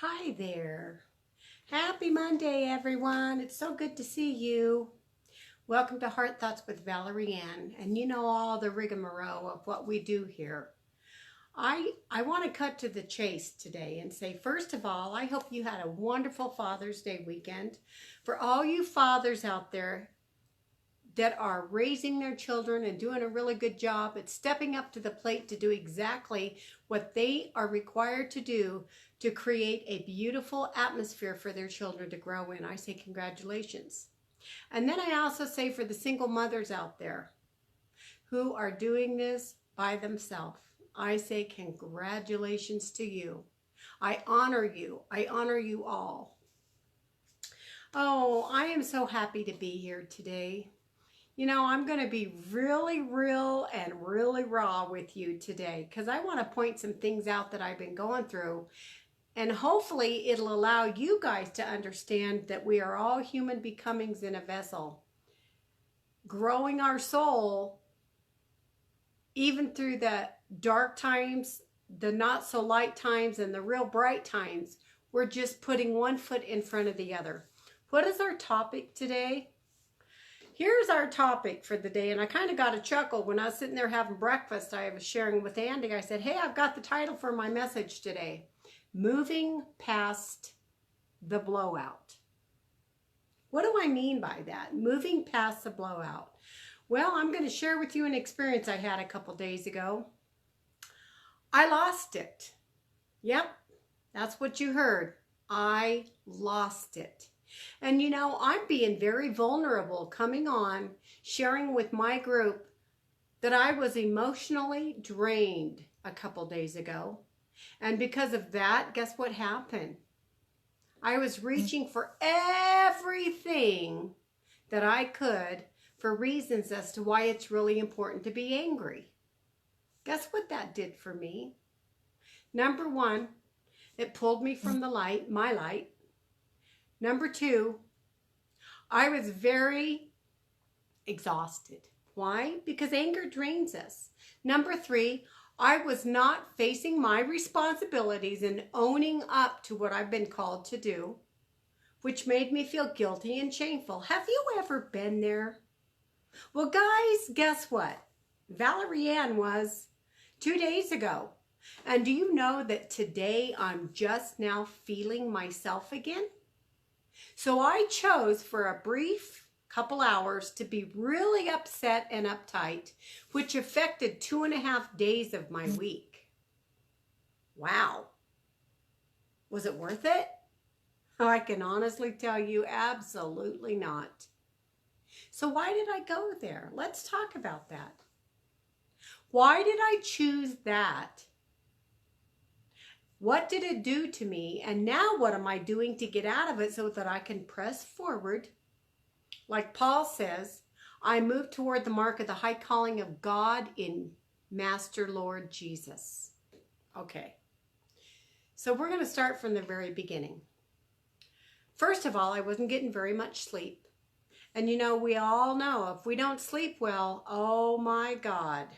Hi there. Happy Monday, everyone. It's so good to see you. Welcome to Heart Thoughts with Valerie Ann. And you know all the rigmarole of what we do here. I want to cut to the chase today and say, first of all, I hope you had a wonderful Father's Day weekend. For all you fathers out there that are raising their children and doing a really good job at stepping up to the plate to do exactly what they are required to do to create a beautiful atmosphere for their children to grow in. I say congratulations. And then I also say for the single mothers out there who are doing this by themselves, I say congratulations to you. I honor you. I honor you all. Oh, I am so happy to be here today. You know, I'm going to be really real and really raw with you today because I want to point some things out that I've been going through. And hopefully it'll allow you guys to understand that we are all human becomings in a vessel. Growing our soul, even through the dark times, the not so light times, and the real bright times, we're just putting one foot in front of the other. What is our topic today? Here's our topic for the day, and I kind of got a chuckle when I was sitting there having breakfast. I was sharing with Andy. I said, hey, I've got the title for my message today. Moving past the blowout. What do I mean by that? Moving past the blowout. Well, I'm going to share with you an experience I had a couple days ago. I lost it. Yep, that's what you heard. I lost it. And you know, I'm being very vulnerable coming on, sharing with my group that I was emotionally drained a couple days ago. And because of that, guess what happened? I was reaching for everything that I could for reasons as to why it's really important to be angry. Guess what that did for me? Number one, it pulled me from the light, my light. Number two, I was very exhausted. Why? Because anger drains us. Number three, I was not facing my responsibilities and owning up to what I've been called to do, which made me feel guilty and shameful. Have you ever been there? Well, guys, guess what? Valerie Ann was 2 days ago. And do you know that today I'm just now feeling myself again? So I chose for a brief couple hours to be really upset and uptight, which affected 2.5 days of my week. Wow. Was it worth it? I can honestly tell you, absolutely not. So why did I go there? Let's talk about that. Why did I choose that? What did it do to me? And now what am I doing to get out of it so that I can press forward? Like Paul says, I move toward the mark of the high calling of God in Master Lord Jesus. Okay. So we're going to start from the very beginning. First of all, I wasn't getting very much sleep. And you know, we all know if we don't sleep well, oh my God.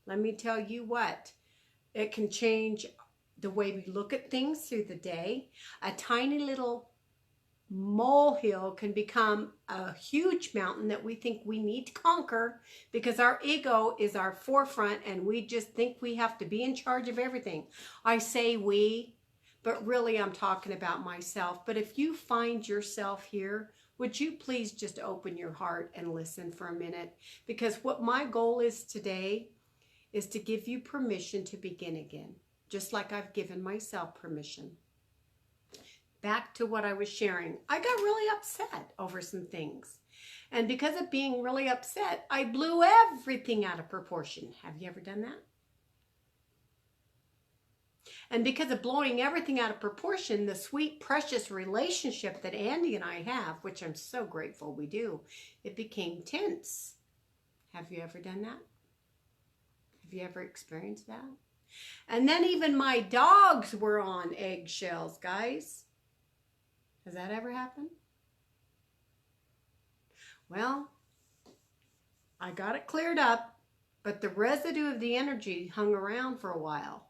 Let me tell you what, it can change the way we look at things through the day. A tiny little molehill can become a huge mountain that we think we need to conquer because our ego is our forefront and we just think we have to be in charge of everything. I say we, but really I'm talking about myself. But if you find yourself here, would you please just open your heart and listen for a minute? Because what my goal is today is to give you permission to begin again, just like I've given myself permission. Back to what I was sharing. I got really upset over some things. And because of being really upset, I blew everything out of proportion. Have you ever done that? And because of blowing everything out of proportion, the sweet, precious relationship that Andy and I have, which I'm so grateful we do, it became tense. Have you ever done that? Have you ever experienced that? And then even my dogs were on eggshells, guys. Has that ever happened? Well, I got it cleared up, but the residue of the energy hung around for a while.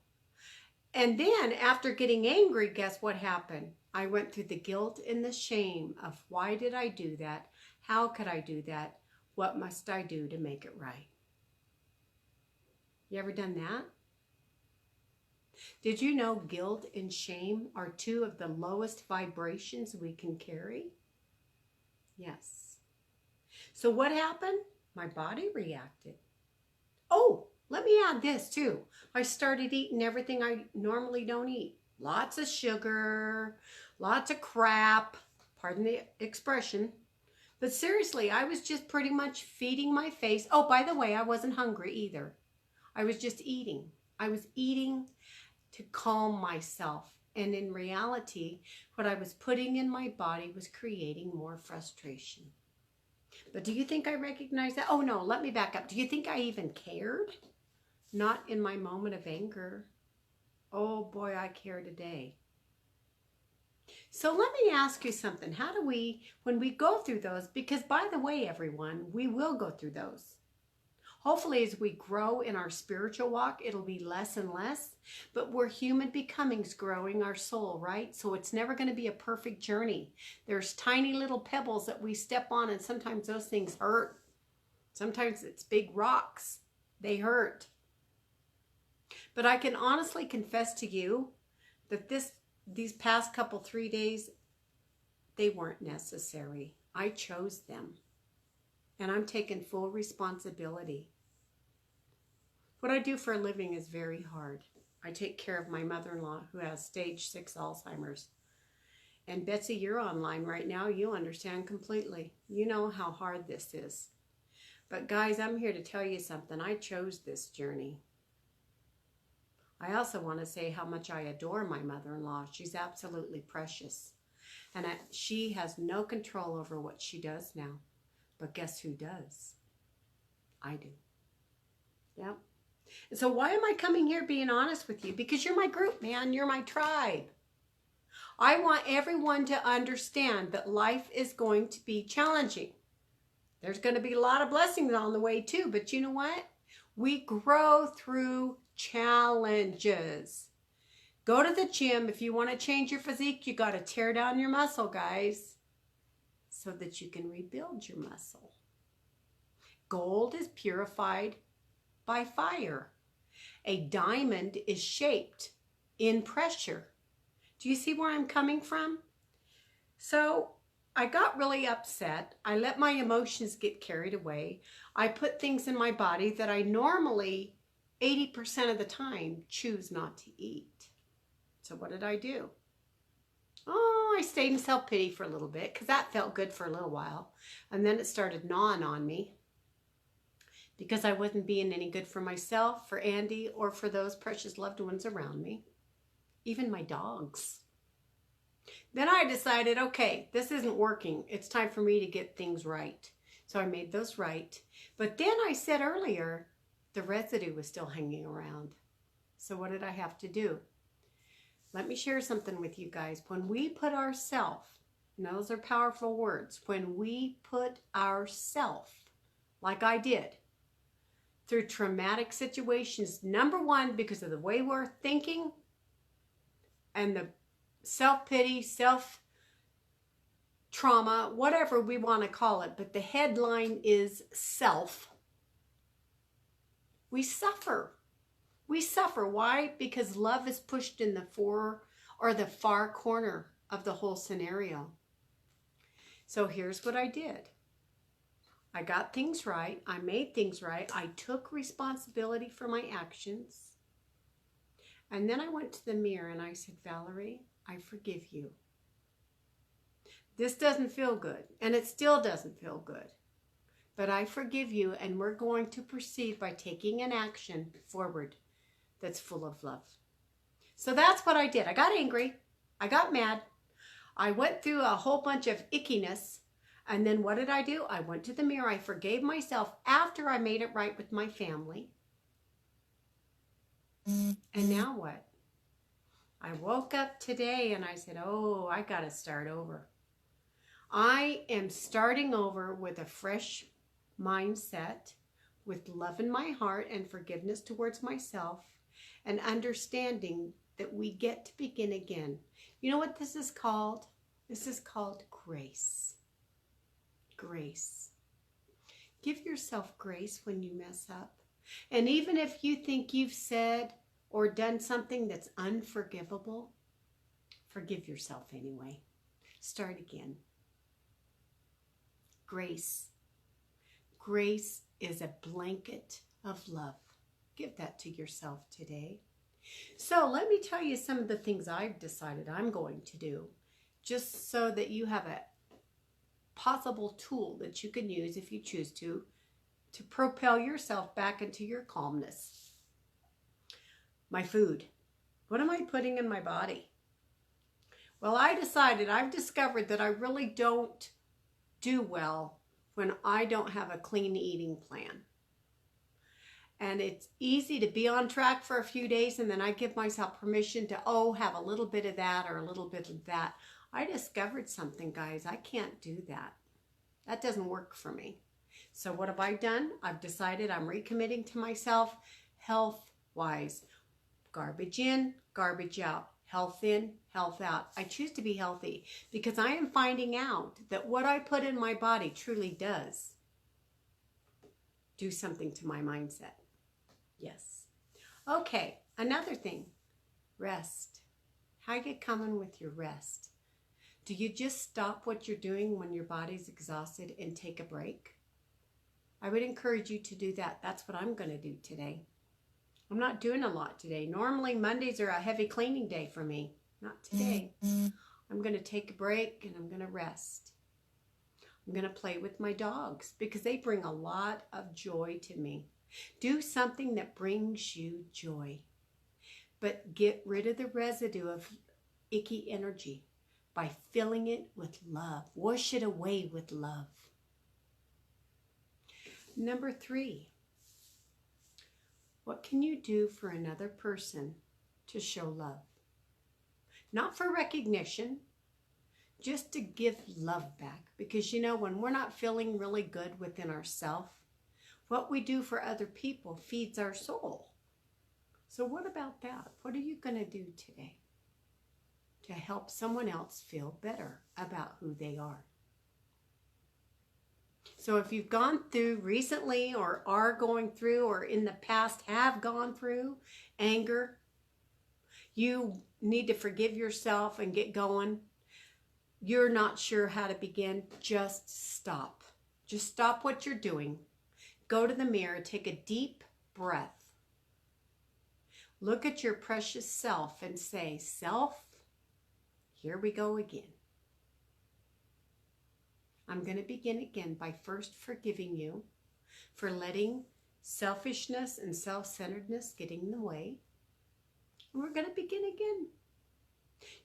And then after getting angry, guess what happened? I went through the guilt and the shame of why did I do that? How could I do that? What must I do to make it right? You ever done that? Did you know guilt and shame are two of the lowest vibrations we can carry? Yes. So what happened? My body reacted. Oh, let me add this too. I started eating everything I normally don't eat. Lots of sugar, lots of crap, pardon the expression. But seriously, I was just pretty much feeding my face. Oh, by the way, I wasn't hungry either. I was just eating. I was eating to calm myself. And in reality, what I was putting in my body was creating more frustration. But do you think I recognized that? Oh no, let me back up. Do you think I even cared? Not in my moment of anger. Oh boy, I care today. So let me ask you something. How do we, when we go through those, because by the way, everyone, we will go through those. Hopefully as we grow in our spiritual walk, it'll be less and less, but we're human becomings growing our soul, right? So it's never going to be a perfect journey. There's tiny little pebbles that we step on, and sometimes those things hurt. Sometimes it's big rocks. They hurt. But I can honestly confess to you that these past 3 days, they weren't necessary. I chose them. And I'm taking full responsibility. What I do for a living is very hard. I take care of my mother-in-law who has stage 6 Alzheimer's. And Betsy, you're online right now. You understand completely. You know how hard this is. But guys, I'm here to tell you something. I chose this journey. I also want to say how much I adore my mother-in-law. She's absolutely precious. And she has no control over what she does now. But guess who does? I do. Yep. And so why am I coming here being honest with you? Because you're my group, man. You're my tribe. I want everyone to understand that life is going to be challenging. There's going to be a lot of blessings on the way too. But you know what? We grow through challenges. Go to the gym. If you want to change your physique, you got to tear down your muscle, guys, so that you can rebuild your muscle. Gold is purified by fire. A diamond is shaped in pressure. Do you see where I'm coming from? So I got really upset. I let my emotions get carried away. I put things in my body that I normally 80% of the time choose not to eat. So what did I do? Oh, I stayed in self-pity for a little bit because that felt good for a little while. And then it started gnawing on me because I wasn't being any good for myself, for Andy, or for those precious loved ones around me, even my dogs. Then I decided, okay, this isn't working. It's time for me to get things right. So I made those right. But then I said earlier, the residue was still hanging around. So what did I have to do? Let me share something with you guys. When we put ourself, and those are powerful words, when we put ourself, like I did, through traumatic situations, number one, because of the way we're thinking and the self-pity, self-trauma, whatever we want to call it, but the headline is self. We suffer. We suffer. Why? Because love is pushed in the far corner of the whole scenario. So here's what I did. I got things right. I made things right. I took responsibility for my actions. And then I went to the mirror and I said, Valerie, I forgive you. This doesn't feel good, and it still doesn't feel good. But I forgive you, and we're going to proceed by taking an action forward that's full of love. So that's what I did. I got angry. I got mad. I went through a whole bunch of ickiness. And then what did I do? I went to the mirror. I forgave myself after I made it right with my family. And now what? I woke up today and I said, oh, I got to start over. I am starting over with a fresh mindset, with love in my heart and forgiveness towards myself, and understanding that we get to begin again. You know what this is called? This is called grace. Grace. Give yourself grace when you mess up. And even if you think you've said or done something that's unforgivable, forgive yourself anyway. Start again. Grace. Grace is a blanket of love. Give that to yourself today. So let me tell you some of the things I've decided I'm going to do, just so that you have a possible tool that you can use if you choose to propel yourself back into your calmness. My food. What am I putting in my body? Well, I've discovered that I really don't do well when I don't have a clean eating plan. And it's easy to be on track for a few days and then I give myself permission to, have a little bit of that or a little bit of that. I discovered something, guys. I can't do that. That doesn't work for me. So what have I done? I've decided I'm recommitting to myself health-wise. Garbage in, garbage out. Health in, health out. I choose to be healthy because I am finding out that what I put in my body truly does do something to my mindset. Yes. Okay, another thing. Rest. How you coming with your rest? Do you just stop what you're doing when your body's exhausted and take a break? I would encourage you to do that. That's what I'm going to do today. I'm not doing a lot today. Normally Mondays are a heavy cleaning day for me. Not today. I'm going to take a break and I'm going to rest. I'm going to play with my dogs because they bring a lot of joy to me. Do something that brings you joy. But get rid of the residue of icky energy by filling it with love. Wash it away with love. Number 3. What can you do for another person to show love? Not for recognition, just to give love back. Because when we're not feeling really good within ourselves, what we do for other people feeds our soul. So what about that? What are you going to do today to help someone else feel better about who they are? So if you've gone through recently or are going through or in the past have gone through anger, you need to forgive yourself and get going. You're not sure how to begin, just stop. Just stop what you're doing. Go to the mirror, take a deep breath. Look at your precious self and say, self, here we go again. I'm going to begin again by first forgiving you for letting selfishness and self-centeredness get in the way. And we're going to begin again.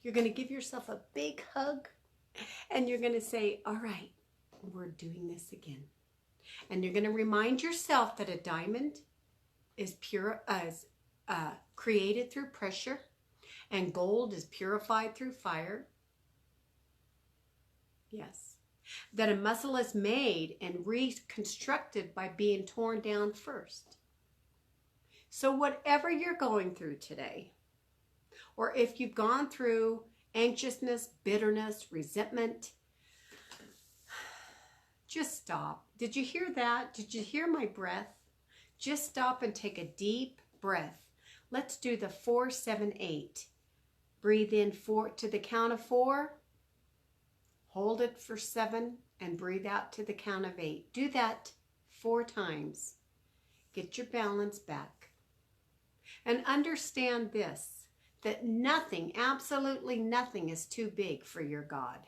You're going to give yourself a big hug and you're going to say, all right, we're doing this again. And you're going to remind yourself that a diamond is created through pressure and gold is purified through fire. Yes. That a muscle is made and reconstructed by being torn down first. So whatever you're going through today, or if you've gone through anxiousness, bitterness, resentment, just stop. Did you hear that? Did you hear my breath? Just stop and take a deep breath. Let's do the 4, 7, 8. Breathe in 4 to the count of 4. Hold it for 7 and breathe out to the count of 8. Do that 4 times. Get your balance back. And understand this, that nothing, absolutely nothing is too big for your God.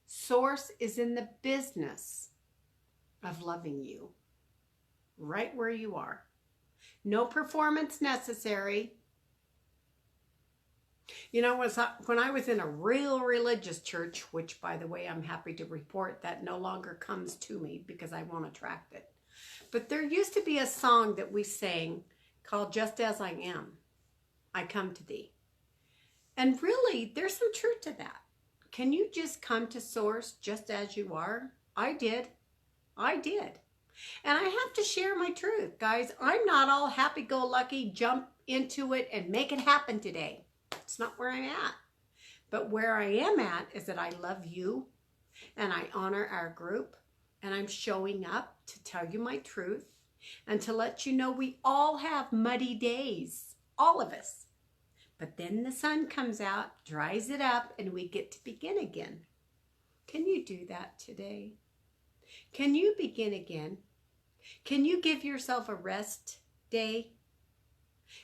Source is in the business of loving you right where you are. No performance necessary. When I was in a real religious church, which, by the way, I'm happy to report that no longer comes to me because I won't attract it. But there used to be a song that we sang called Just As I Am, I Come to Thee. And really, there's some truth to that. Can you just come to Source just as you are? I did. And I have to share my truth, guys. I'm not all happy-go-lucky, jump into it and make it happen today. It's not where I'm at. But where I am at is that I love you and I honor our group and I'm showing up to tell you my truth and to let you know we all have muddy days, all of us. But then the sun comes out, dries it up, and we get to begin again. Can you do that today? Can you begin again? Can you give yourself a rest day?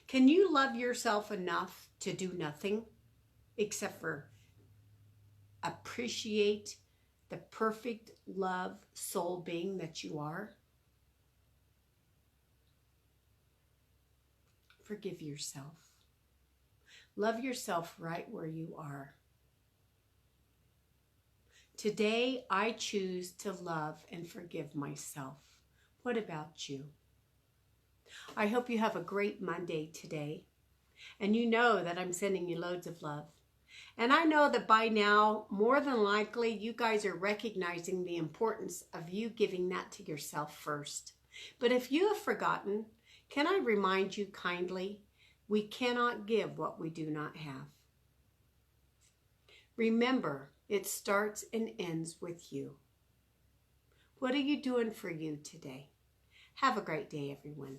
Can you love yourself enough to do nothing except for appreciate the perfect love soul being that you are? Forgive yourself. Love yourself right where you are. Today, I choose to love and forgive myself. What about you? I hope you have a great Monday today. And you know that I'm sending you loads of love. And I know that by now, more than likely, you guys are recognizing the importance of you giving that to yourself first. But if you have forgotten, can I remind you kindly, we cannot give what we do not have. Remember, it starts and ends with you. What are you doing for you today? Have a great day, everyone.